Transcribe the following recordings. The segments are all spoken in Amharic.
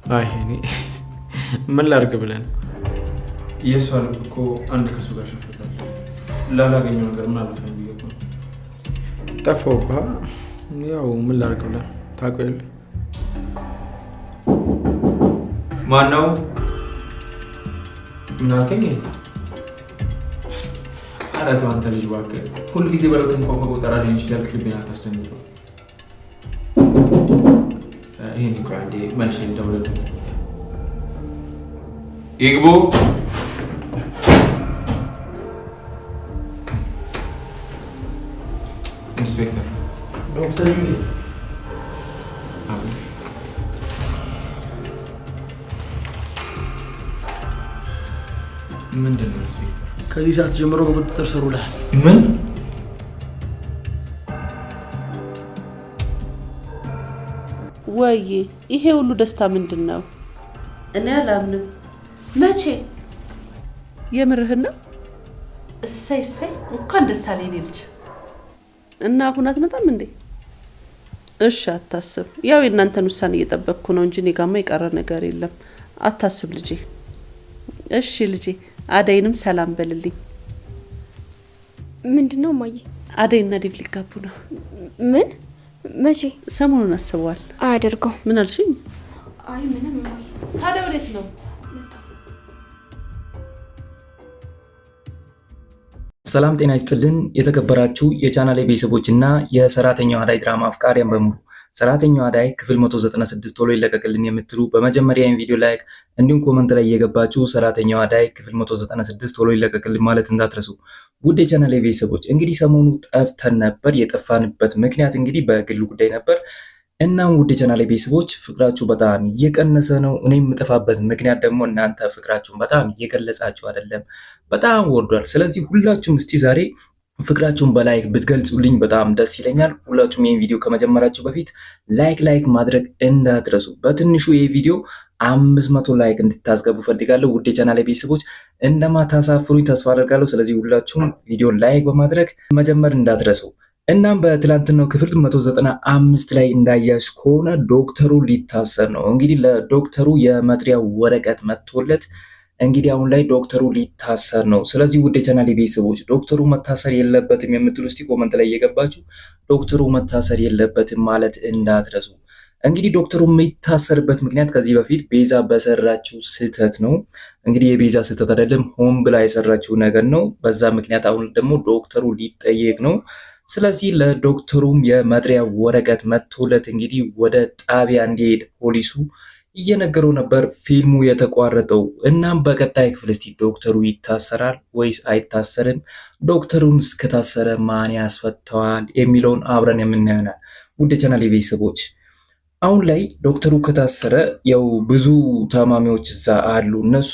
አይ እኔ ምን ላድርግ ብለን የእሷ ልብ እኮ አንድ ከሱ ጋር ሸፍታል። ላላገኘው ነገር ምን አለፈ ብዬ እኮ ጠፋሁብህ። ያው ምን ላድርግ ብለን ታውቀው የለ ማነው? ምን አልከኝ? ኧረ ተው አንተ ልጅ እባክህ። ሁልጊዜ በለው እንኳን በቆጠራ ሊሆን ይችላል። ልቤን አታስደንቀው። ይሄን እንኳን አንዴ መልሼ ልደውልልህ። ይግቡ። ኢንስፔክተር ዶክተር ምንድን ነው ኢንስፔክተር? ከዚህ ሰዓት ጀምሮ በቁጥጥር ስር ውለሃል። ምን? ወይዬ ይሄ ሁሉ ደስታ ምንድን ነው? እኔ አላምንም። መቼ? የምርህን ነው? እሰይ እሰይ፣ እንኳን ደስ አለኝ ልጅ። እና አሁን አትመጣም እንዴ? እሺ አታስብ። ያው የእናንተን ውሳኔ እየጠበቅኩ ነው እንጂ እኔ ጋማ የቀረ ነገር የለም። አታስብ ልጄ። እሺ ልጄ፣ አደይንም ሰላም በልልኝ። ምንድነው ማየ? አደይና ዴቭ ሊጋቡ ነው። ምን? መቼ? ሰሞኑን አስበዋል። አያደርገው። ምን አልሽኝ? አይ ምንም ማየ። ታዲያ ወዴት ነው? ሰላም ጤና ይስጥልን። የተከበራችሁ የቻናሌ ቤተሰቦች እና የሰራተኛዋ አዳይ ድራማ አፍቃሪያን በሙሉ ሰራተኛዋ አዳይ ክፍል 196 ቶሎ ይለቀቅልን የምትሉ በመጀመሪያ ይህን ቪዲዮ ላይክ እንዲሁም ኮመንት ላይ እየገባችሁ ሰራተኛዋ አዳይ ክፍል 196 ቶሎ ይለቀቅልን ማለት እንዳትረሱ። ውድ የቻናሌ ቤተሰቦች እንግዲህ ሰሞኑ ጠፍተን ነበር። የጠፋንበት ምክንያት እንግዲህ በግል ጉዳይ ነበር። እናም ውድ የቻናሌ ቤተሰቦች ፍቅራችሁ በጣም እየቀነሰ ነው። እኔ የምጠፋበት ምክንያት ደግሞ እናንተ ፍቅራችሁን በጣም እየገለጻችሁ አይደለም፣ በጣም ወርዷል። ስለዚህ ሁላችሁም እስቲ ዛሬ ፍቅራችሁን በላይክ ብትገልጹልኝ በጣም ደስ ይለኛል። ሁላችሁም ይህን ቪዲዮ ከመጀመራችሁ በፊት ላይክ ማድረግ እንዳትረሱ። በትንሹ ይህ ቪዲዮ 500 ላይክ እንድታስገቡ ፈልጋለሁ። ውድ የቻናሌ ቤተሰቦች እንደማታሳፍሩኝ ተስፋ አደርጋለሁ። ስለዚህ ሁላችሁም ቪዲዮ ላይክ በማድረግ መጀመር እንዳትረሱ። እናም በትላንትናው ክፍል 195 ላይ እንዳያሽ ከሆነ ዶክተሩ ሊታሰር ነው። እንግዲህ ለዶክተሩ የመጥሪያ ወረቀት መጥቶለት እንግዲህ አሁን ላይ ዶክተሩ ሊታሰር ነው። ስለዚህ ውድ የቻናሌ ቤተሰቦች ዶክተሩ መታሰር የለበትም የምትሉ እስቲ ኮመንት ላይ እየገባችሁ ዶክተሩ መታሰር የለበትም ማለት እንዳትረሱ። እንግዲህ ዶክተሩ የሚታሰርበት ምክንያት ከዚህ በፊት ቤዛ በሰራችው ስህተት ነው። እንግዲህ የቤዛ ስህተት አይደለም፣ ሆን ብላ የሰራችው ነገር ነው። በዛ ምክንያት አሁን ደግሞ ዶክተሩ ሊጠየቅ ነው። ስለዚህ ለዶክተሩም የመጥሪያ ወረቀት መጥቶለት እንግዲህ ወደ ጣቢያ እንዲሄድ ፖሊሱ እየነገረው ነበር ፊልሙ የተቋረጠው። እናም በቀጣይ ክፍል እስቲ ዶክተሩ ይታሰራል ወይስ አይታሰርም፣ ዶክተሩን እስከታሰረ ማን ያስፈታዋል የሚለውን አብረን የምናየናል። ውድ የቻናሌ ቤተሰቦች አሁን ላይ ዶክተሩ ከታሰረ ያው ብዙ ታማሚዎች እዛ አሉ፣ እነሱ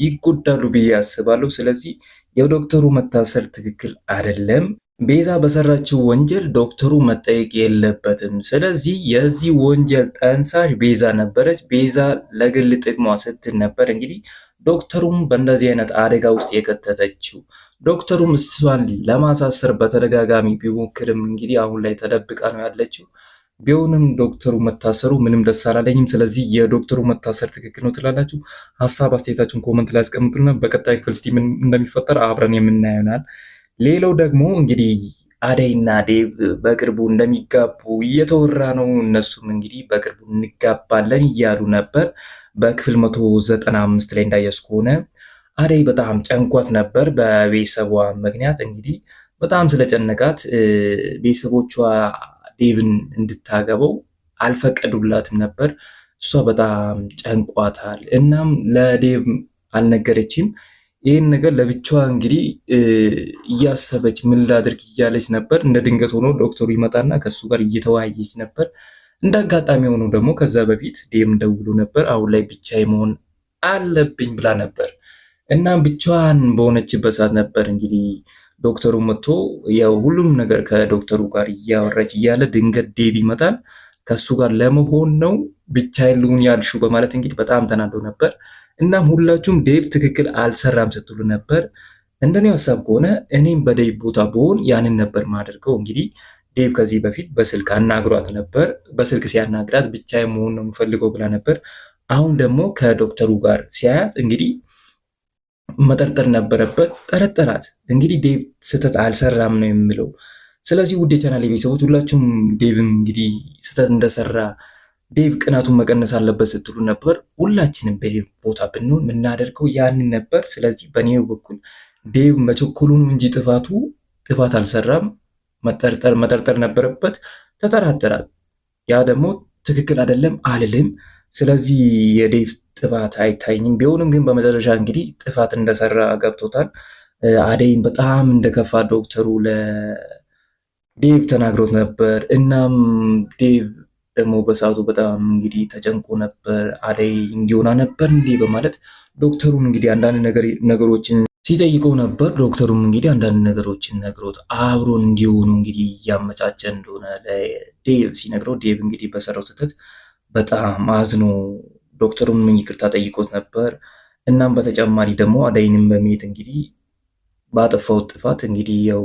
ይጎዳሉ ብዬ አስባለሁ። ስለዚህ የዶክተሩ መታሰር ትክክል አይደለም። ቤዛ በሰራችው ወንጀል ዶክተሩ መጠየቅ የለበትም። ስለዚህ የዚህ ወንጀል ጠንሳሽ ቤዛ ነበረች። ቤዛ ለግል ጥቅሟ ስትል ነበር እንግዲህ ዶክተሩም በእንደዚህ አይነት አደጋ ውስጥ የከተተችው። ዶክተሩም እሷን ለማሳሰር በተደጋጋሚ ቢሞክርም እንግዲህ አሁን ላይ ተደብቃ ነው ያለችው። ቢሆንም ዶክተሩ መታሰሩ ምንም ደስ አላለኝም። ስለዚህ የዶክተሩ መታሰር ትክክል ነው ትላላችሁ? ሀሳብ አስተያየታችሁን ኮመንት ላይ አስቀምጡና በቀጣይ ክፍል እስቲ ምን እንደሚፈጠር አብረን የምናየናል። ሌላው ደግሞ እንግዲህ አደይና ዴቭ በቅርቡ እንደሚጋቡ እየተወራ ነው። እነሱም እንግዲህ በቅርቡ እንጋባለን እያሉ ነበር። በክፍል 195 ላይ እንዳየስ ከሆነ አደይ በጣም ጨንቋት ነበር በቤተሰቧ ምክንያት። እንግዲህ በጣም ስለጨነቃት ቤተሰቦቿ ዴቭን እንድታገበው አልፈቀዱላትም ነበር። እሷ በጣም ጨንቋታል። እናም ለዴቭ አልነገረችም። ይህን ነገር ለብቻዋ እንግዲህ እያሰበች ምን ላድርግ እያለች ነበር። እንደ ድንገት ሆኖ ዶክተሩ ይመጣና ከሱ ጋር እየተወያየች ነበር። እንደ አጋጣሚ ሆኖ ደግሞ ከዛ በፊት ዴም ደውሎ ነበር። አሁን ላይ ብቻዬ መሆን አለብኝ ብላ ነበር እና ብቻዋን በሆነችበት ሰዓት ነበር እንግዲህ ዶክተሩ መጥቶ ያው ሁሉም ነገር ከዶክተሩ ጋር እያወራች እያለ ድንገት ዴቭ ይመጣል። ከሱ ጋር ለመሆን ነው ብቻዬን ልሁን ያልሽው በማለት እንግዲህ በጣም ተናዶ ነበር። እናም ሁላችሁም ዴቭ ትክክል አልሰራም ስትሉ ነበር። እንደኔ ሐሳብ ከሆነ እኔም በዴቭ ቦታ ብሆን ያንን ነበር ማደርገው። እንግዲህ ዴቭ ከዚህ በፊት በስልክ አናግሯት ነበር። በስልክ ሲያናግራት ብቻዬን መሆን ነው የምፈልገው ብላ ነበር። አሁን ደግሞ ከዶክተሩ ጋር ሲያያት እንግዲህ መጠርጠር ነበረበት፣ ጠረጠራት። እንግዲህ ዴቭ ስህተት አልሰራም ነው የሚለው። ስለዚህ ውድ የቻናሌ ቤተሰቦች ሁላችሁም ዴቭም እንግዲህ ስህተት እንደሰራ ዴቭ ቅናቱን መቀነስ አለበት ስትሉ ነበር። ሁላችንም በዴቭ ቦታ ብንሆን የምናደርገው ያንን ነበር። ስለዚህ በእኔ በኩል ዴቭ መቸኮሉ ነው እንጂ ጥፋት አልሰራም። መጠርጠር ነበረበት፣ ተጠራጠራት። ያ ደግሞ ትክክል አይደለም አልልም። ስለዚህ የዴቭ ጥፋት አይታይኝም። ቢሆንም ግን በመጨረሻ እንግዲህ ጥፋት እንደሰራ ገብቶታል። አደይን በጣም እንደከፋ ዶክተሩ ለዴቭ ተናግሮት ነበር። እናም ዴቭ ደግሞ በሰዓቱ በጣም እንግዲህ ተጨንቆ ነበር። አደይ እንዲሆና ነበር እንዴ በማለት ዶክተሩን እንግዲህ አንዳንድ ነገሮችን ሲጠይቀው ነበር። ዶክተሩም እንግዲህ አንዳንድ ነገሮችን ነግሮት አብሮን እንዲሆኑ እንግዲህ እያመቻቸ እንደሆነ ለዴቭ ሲነግረው ዴቭ እንግዲህ በሰራው ስህተት በጣም አዝኖ ዶክተሩን ይቅርታ ጠይቆት ነበር። እናም በተጨማሪ ደግሞ አደይንም በመሄድ እንግዲህ ባጠፋው ጥፋት እንግዲህ ያው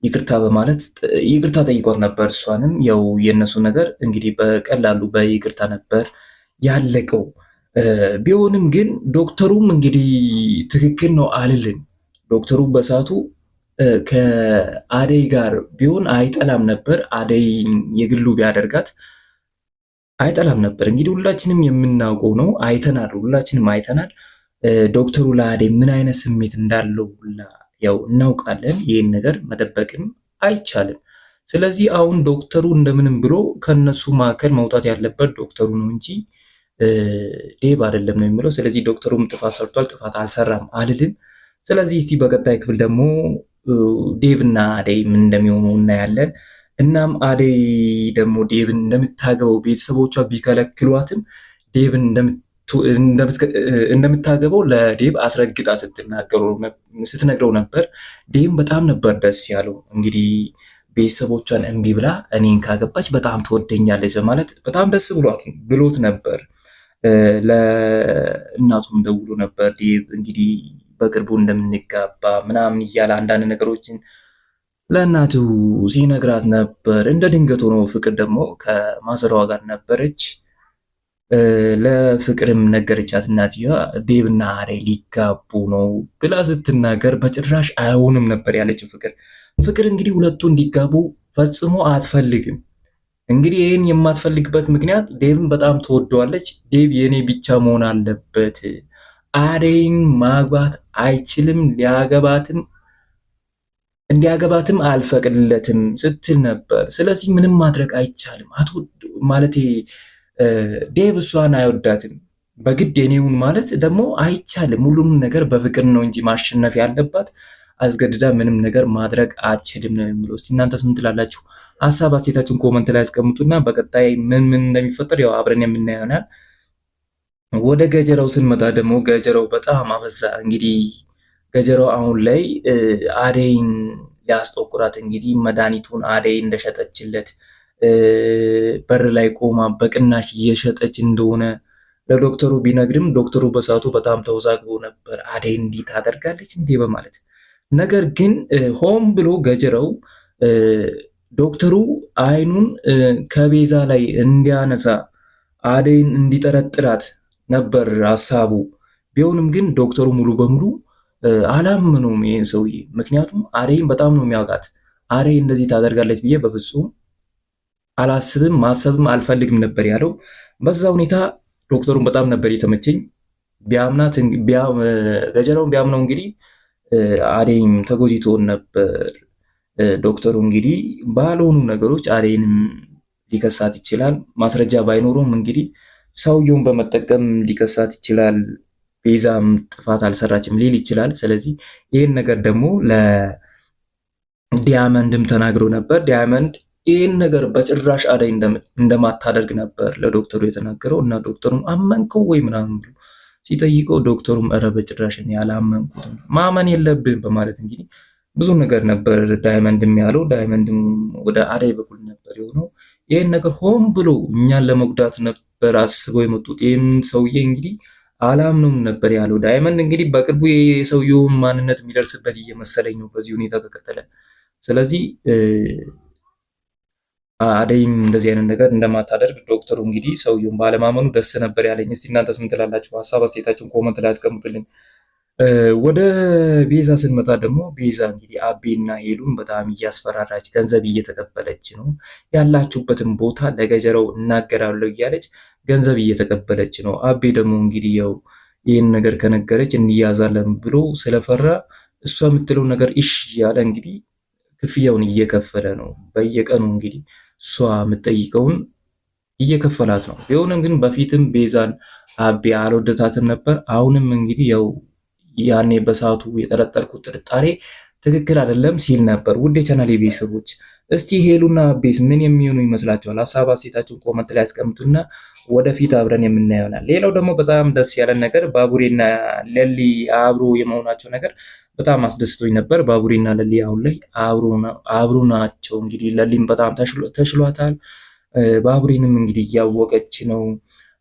ይቅርታ በማለት ይቅርታ ጠይቆት ነበር። እሷንም ያው የነሱ ነገር እንግዲህ በቀላሉ በይቅርታ ነበር ያለቀው። ቢሆንም ግን ዶክተሩም እንግዲህ ትክክል ነው አልልም። ዶክተሩ በሰዓቱ ከአደይ ጋር ቢሆን አይጠላም ነበር። አደይ የግሉ ቢያደርጋት አይጠላም ነበር። እንግዲህ ሁላችንም የምናውቀው ነው፣ አይተናል፣ ሁላችንም አይተናል። ዶክተሩ ለአደይ ምን አይነት ስሜት እንዳለው ያው እናውቃለን። ይህን ነገር መደበቅም አይቻልም። ስለዚህ አሁን ዶክተሩ እንደምንም ብሎ ከነሱ መካከል መውጣት ያለበት ዶክተሩ ነው እንጂ ዴቭ አይደለም ነው የሚለው። ስለዚህ ዶክተሩም ጥፋት ሰርቷል፣ ጥፋት አልሰራም አልልም። ስለዚህ እስቲ በቀጣይ ክፍል ደግሞ ዴቭ እና አደይ ምን እንደሚሆኑ እናያለን። እናም አደይ ደግሞ ዴቭን እንደምታገበው ቤተሰቦቿ ቢከለክሏትም ዴቭን እንደምታገበው ለዴቭ አስረግጣ ስትነግረው ነበር። ዴቭም በጣም ነበር ደስ ያለው። እንግዲህ ቤተሰቦቿን እምቢ ብላ እኔን ካገባች በጣም ትወደኛለች በማለት በጣም ደስ ብሎት ነበር። ለእናቱም ደውሎ ነበር ዴቭ እንግዲህ በቅርቡ እንደምንጋባ ምናምን እያለ አንዳንድ ነገሮችን ለእናቱ ሲነግራት ነበር። እንደ ድንገት ሆኖ ፍቅር ደግሞ ከማዘሯ ጋር ነበረች። ለፍቅርም ነገረቻት እናትየዋ ዴቭና አደይ ሊጋቡ ነው ብላ ስትናገር በጭራሽ አይሆንም ነበር ያለችው ፍቅር እንግዲህ ሁለቱ እንዲጋቡ ፈጽሞ አትፈልግም። እንግዲህ ይህን የማትፈልግበት ምክንያት ዴቭን በጣም ትወደዋለች። ዴቭ የኔ ብቻ መሆን አለበት፣ አደይን ማግባት አይችልም፣ እንዲያገባትም አልፈቅድለትም ስትል ነበር። ስለዚህ ምንም ማድረግ አይቻልም ማለት ዴቭ እሷን አይወዳትም፣ በግድ የኔውን ማለት ደግሞ አይቻልም። ሁሉም ነገር በፍቅር ነው እንጂ ማሸነፍ ያለባት አስገድዳ ምንም ነገር ማድረግ አትችልም ነው የሚለው። እስቲ እናንተስ ምን ትላላችሁ? ሀሳብ አስተያየታችሁን ኮመንት ላይ አስቀምጡና በቀጣይ ምን እንደሚፈጠር ያው አብረን የምናየው ይሆናል። ወደ ገጀራው ስንመጣ ደግሞ ገጀራው በጣም አበዛ። እንግዲህ ገጀራው አሁን ላይ አደይን ሊያስጠቁራት እንግዲህ መድኃኒቱን አደይ እንደሸጠችለት በር ላይ ቆማ በቅናሽ እየሸጠች እንደሆነ ለዶክተሩ ቢነግርም ዶክተሩ በሰዓቱ በጣም ተወዛግቦ ነበር። አደይ እንዲህ ታደርጋለች እንዴ በማለት ነገር ግን ሆን ብሎ ገጀራው ዶክተሩ አይኑን ከቤዛ ላይ እንዲያነሳ አደይን እንዲጠረጥራት ነበር ሀሳቡ። ቢሆንም ግን ዶክተሩ ሙሉ በሙሉ አላመነውም ይሄን ሰውዬ። ምክንያቱም አደይን በጣም ነው የሚያውቃት። አደይ እንደዚህ ታደርጋለች ብዬ በፍጹም አላስብም፣ ማሰብም አልፈልግም ነበር ያለው። በዛ ሁኔታ ዶክተሩን በጣም ነበር የተመቸኝ። ገጀራውን ቢያምነው እንግዲህ አደይም ተጎጂ ትሆን ነበር። ዶክተሩ እንግዲህ ባልሆኑ ነገሮች አደይንም ሊከሳት ይችላል። ማስረጃ ባይኖረውም እንግዲህ ሰውየውን በመጠቀም ሊከሳት ይችላል። ቤዛም ጥፋት አልሰራችም ሊል ይችላል። ስለዚህ ይህን ነገር ደግሞ ለዲያመንድም ተናግሮ ነበር። ዲያመንድ ይህን ነገር በጭራሽ አደይ እንደማታደርግ ነበር ለዶክተሩ የተናገረው እና ዶክተሩም አመንከው ወይ ምናምን ብሎ ሲጠይቀው ዶክተሩም ኧረ በጭራሽ እኔ አላመንኩትም፣ ማመን የለብን በማለት እንግዲህ ብዙ ነገር ነበር ዳይመንድም ያለው። ዳይመንድም ወደ አደይ በኩል ነበር የሆነው። ይህን ነገር ሆን ብሎ እኛን ለመጉዳት ነበር አስበው የመጡት። ይህን ሰውዬ እንግዲህ አላምነውም ነበር ያለው ዳይመንድ። እንግዲህ በቅርቡ የሰውየውን ማንነት የሚደርስበት እየመሰለኝ ነው በዚህ ሁኔታ ከቀጠለ። ስለዚህ አደይም እንደዚህ አይነት ነገር እንደማታደርግ ዶክተሩ እንግዲህ ሰውየውን ባለማመኑ ደስ ነበር ያለኝ። እስቲ እናንተስ ምን ትላላችሁ? ሀሳብ አስተያየታችሁን ኮመንት ላይ አስቀምጡልኝ። ወደ ቤዛ ስንመጣ ደግሞ ቤዛ እንግዲህ አቤና ሄሉን በጣም እያስፈራራች ገንዘብ እየተቀበለች ነው። ያላችሁበትን ቦታ ለገጀራው እናገራለሁ እያለች ገንዘብ እየተቀበለች ነው። አቤ ደግሞ እንግዲህ ያው ይህን ነገር ከነገረች እንያዛለን ብሎ ስለፈራ እሷ የምትለው ነገር እሺ ያለ እንግዲህ ክፍያውን እየከፈለ ነው። በየቀኑ እንግዲህ እሷ የምትጠይቀውን እየከፈላት ነው። ቢሆንም ግን በፊትም ቤዛን አቤ አልወደታትም ነበር። አሁንም እንግዲህ ያው ያኔ በሰዓቱ የጠረጠርኩት ጥርጣሬ ትክክል አይደለም ሲል ነበር። ውድ የቻናሌ ቤተሰቦች እስቲ ሄሉና አቤስ ምን የሚሆኑ ይመስላችኋል? ሀሳብ አስተያየታችሁን ኮመንት ላይ አስቀምጡና ወደፊት አብረን የምናየው ይሆናል። ሌላው ደግሞ በጣም ደስ ያለን ነገር ባቡሬና ለሊ አብሮ የመሆናቸው ነገር በጣም አስደስቶኝ ነበር። ባቡሬና ለሊ አሁን ላይ አብሮ ናቸው። እንግዲህ ለሊም በጣም ተሽሏታል። ባቡሬንም እንግዲህ እያወቀች ነው።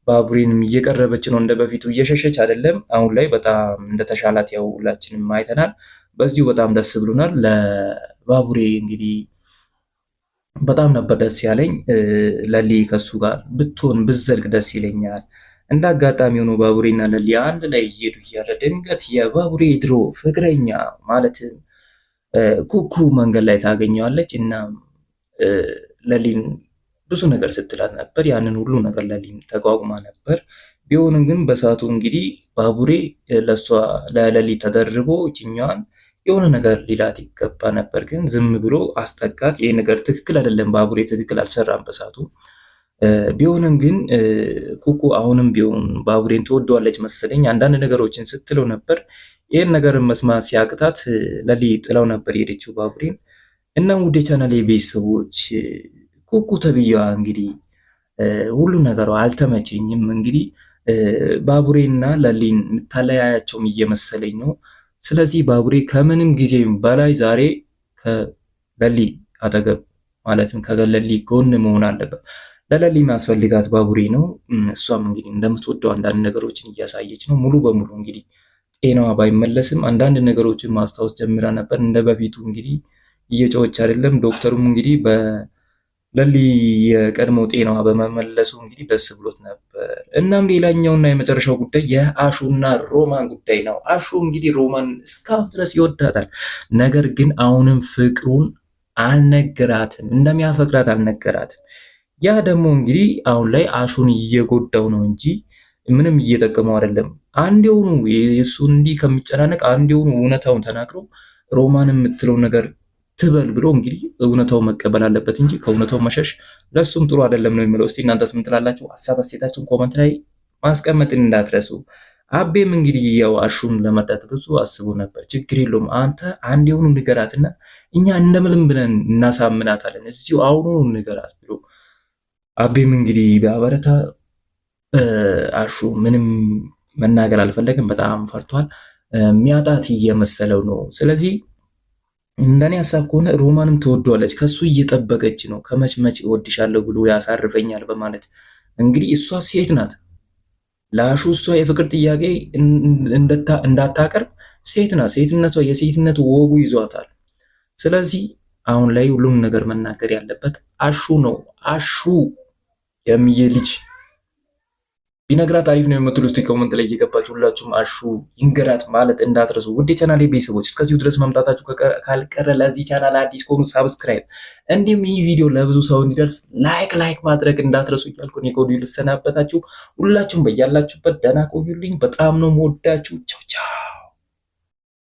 ባቡሬንም እየቀረበች ነው። እንደ በፊቱ እየሸሸች አይደለም። አሁን ላይ በጣም እንደተሻላት ያው ሁላችንም አይተናል። በዚሁ በጣም ደስ ብሎናል። ለባቡሬ እንግዲህ በጣም ነበር ደስ ያለኝ። ለሊ ከሱ ጋር ብትሆን ብዘልቅ ደስ ይለኛል። እንደ አጋጣሚ ሆኖ ባቡሬና ለሊ አንድ ላይ እየሄዱ እያለ ድንገት የባቡሬ ድሮ ፍቅረኛ ማለትም ኩኩ መንገድ ላይ ታገኘዋለች እና ለሊን ብዙ ነገር ስትላት ነበር። ያንን ሁሉ ነገር ለሊን ተቋቁማ ነበር። ቢሆንም ግን በሰዓቱ እንግዲህ ባቡሬ ለለሊ ተደርቦ ይችኛዋን የሆነ ነገር ሊላት ይገባ ነበር፣ ግን ዝም ብሎ አስጠጋት። ይህ ነገር ትክክል አይደለም። ባቡሬ ትክክል አልሰራም በሰዓቱ። ቢሆንም ግን ኩኩ አሁንም ቢሆን ባቡሬን ትወደዋለች መሰለኝ። አንዳንድ ነገሮችን ስትለው ነበር። ይህን ነገር መስማት ሲያቅታት ለሊ ጥለው ነበር የሄደችው ባቡሬን። እና ውድ የቻናሌ ቤተሰቦች ኩኩ ተብዬዋ እንግዲህ ሁሉ ነገሯ አልተመቸኝም። እንግዲህ ባቡሬና ለሊን የምታለያያቸውም እየመሰለኝ ነው። ስለዚህ ባቡሬ ከምንም ጊዜ በላይ ዛሬ ከለሊ አጠገብ ማለትም ከለሊ ጎን መሆን አለበት። ለለሊ ማስፈልጋት ባቡሬ ነው። እሷም እንግዲህ እንደምትወደው አንዳንድ ነገሮችን እያሳየች ነው። ሙሉ በሙሉ እንግዲህ ጤናዋ ባይመለስም አንዳንድ ነገሮችን ማስታወስ ጀምራ ነበር። እንደ በፊቱ እንግዲህ እየጮኸች አይደለም። ዶክተሩም እንግዲህ ለሊ የቀድሞ ጤናዋ በመመለሱ እንግዲህ ደስ ብሎት ነበር። እናም ሌላኛውና የመጨረሻው ጉዳይ የአሹና ሮማን ጉዳይ ነው። አሹ እንግዲህ ሮማን እስካሁን ድረስ ይወዳታል። ነገር ግን አሁንም ፍቅሩን አልነገራትም፣ እንደሚያፈቅራት አልነገራትም። ያ ደግሞ እንግዲህ አሁን ላይ አሹን እየጎዳው ነው እንጂ ምንም እየጠቀመው አይደለም። አንዴውኑ የእሱን እንዲህ ከሚጨናነቅ አንዴውኑ እውነታውን ተናግሮ ሮማን የምትለው ነገር ትበል ብሎ እንግዲህ እውነታው መቀበል አለበት እንጂ ከእውነታው መሸሽ ለሱም ጥሩ አይደለም ነው የሚለው። እስቲ እናንተስ ምን ትላላችሁ? ሀሳብ አስተያየታችሁን ኮመንት ላይ ማስቀመጥን እንዳትረሱ። አቤም እንግዲህ ያው አሹን ለመርዳት ብዙ አስቦ ነበር። ችግር የለውም አንተ አንድ የሆኑ ንገራትና እኛ እንደምንም ብለን እናሳምናታለን፣ እዚሁ አሁኑ ንገራት ብሎ አቤም እንግዲህ በአበረታ አሹ ምንም መናገር አልፈለግም። በጣም ፈርቷል። ሚያጣት እየመሰለው ነው። ስለዚህ እንደኔ ሀሳብ ከሆነ ሮማንም ትወደዋለች፣ ከሱ እየጠበቀች ነው። ከመች መች እወድሻለሁ ብሎ ያሳርፈኛል በማለት እንግዲህ እሷ ሴት ናት። ለአሹ እሷ የፍቅር ጥያቄ እንዳታቀርብ ሴት ናት። ሴትነቷ የሴትነት ወጉ ይዟታል። ስለዚህ አሁን ላይ ሁሉም ነገር መናገር ያለበት አሹ ነው። አሹ የሚዬ ልጅ ቢነግራት አሪፍ ነው የምትሉ እስቲ ኮመንት ላይ እየገባችሁ ሁላችሁም አሹ ይንገራት ማለት እንዳትረሱ። ውድ የቻናሌ ቤተሰቦች እስከዚሁ ድረስ መምጣታችሁ ካልቀረ ለዚህ ቻናል አዲስ ከሆኑ ሳብስክራይብ፣ እንዲሁም ይህ ቪዲዮ ለብዙ ሰው እንዲደርስ ላይክ ማድረግ እንዳትረሱ እያልኩ እኔ ከወዲሁ ልሰናበታችሁ። ሁላችሁም በያላችሁበት ደህና ቆዩልኝ። በጣም ነው የምወዳችሁ። ቻው ቻው።